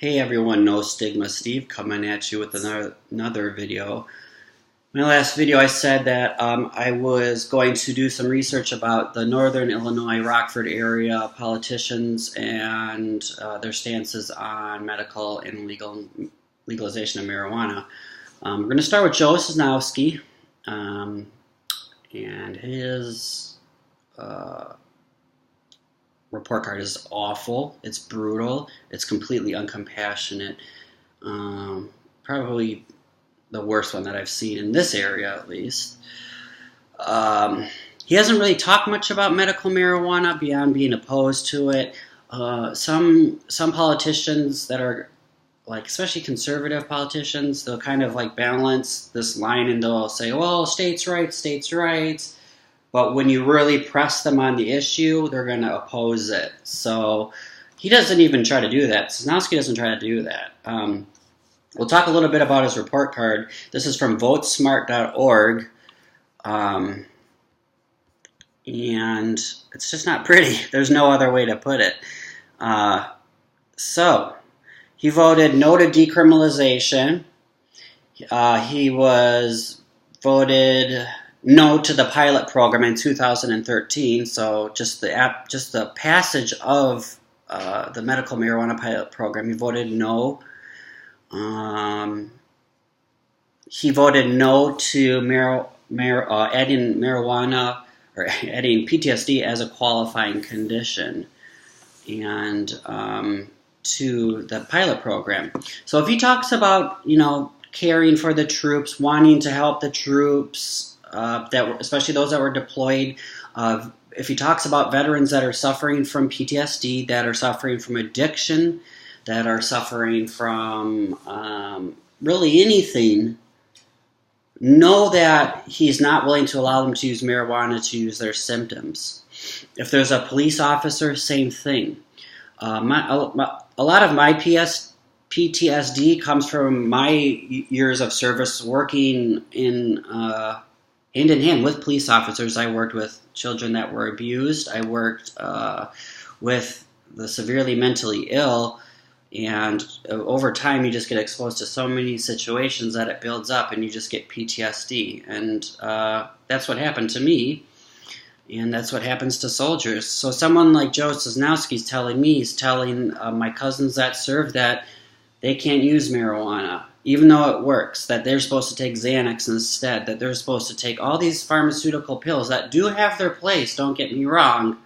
Hey everyone, No Stigma Steve coming at you with another video. In my last video I said that I was going to do some research about the Northern Illinois, Rockford area politicians and their stances on medical and legalization of marijuana. We're going to start with Joe Sosnowski and his report card is awful. It's brutal. It's completely uncompassionate. Probably the worst one that I've seen in this area, at least. He hasn't really talked much about medical marijuana beyond being opposed to it. Some politicians that are, like, especially conservative politicians, they'll kind of like balance this line and they'll say, well, states' rights, states' rights. But when you really press them on the issue, they're going to oppose it. So he doesn't even try to do that. Sosnowski doesn't try to do that. We'll talk a little bit about his report card. This is from votesmart.org. And it's just not pretty. There's no other way to put it. So he voted no to decriminalization. He was voted no to the pilot program in 2013. So just the passage of the medical marijuana pilot program, he voted no. He voted no to adding marijuana or adding PTSD as a qualifying condition, and to the pilot program. So if he talks about, caring for the troops, wanting to help the troops, especially those that were deployed, if he talks about veterans that are suffering from PTSD, that are suffering from addiction, that are suffering from really anything, know that he's not willing to allow them to use marijuana to use their symptoms. If there's a police officer, same thing. A lot of my PTSD comes from my years of service working in hand in hand with police officers. I worked with children that were abused. I worked with the severely mentally ill. And over time, you just get exposed to so many situations that it builds up and you just get PTSD. And that's what happened to me. And that's what happens to soldiers. So someone like Joe Sosnowski is telling me, he's telling my cousins that serve that they can't use marijuana, even though it works, that they're supposed to take Xanax instead, that they're supposed to take all these pharmaceutical pills that do have their place, don't get me wrong.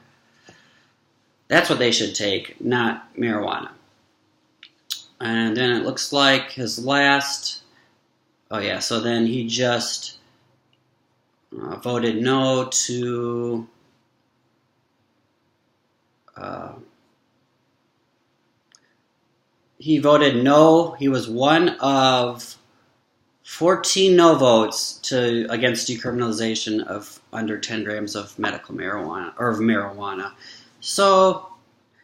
That's what they should take, not marijuana. And then it looks like his last, so then he just voted no to he voted no. He was one of 14 no votes against decriminalization of under 10 grams of medical marijuana, or of marijuana. So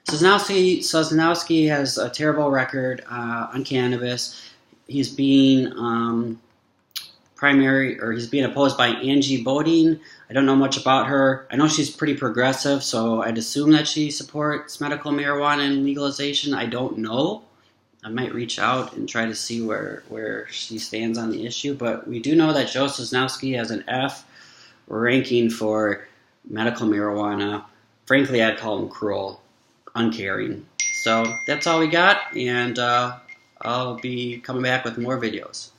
Sosnowski has a terrible record on cannabis. He's being he's being opposed by Angie Bodine. I don't know much about her. I know she's pretty progressive, so I'd assume that she supports medical marijuana and legalization. I don't know. I might reach out and try to see where she stands on the issue, but we do know that Joe Sosnowski has an F ranking for medical marijuana. Frankly, I'd call him cruel, uncaring. So that's all we got, and I'll be coming back with more videos.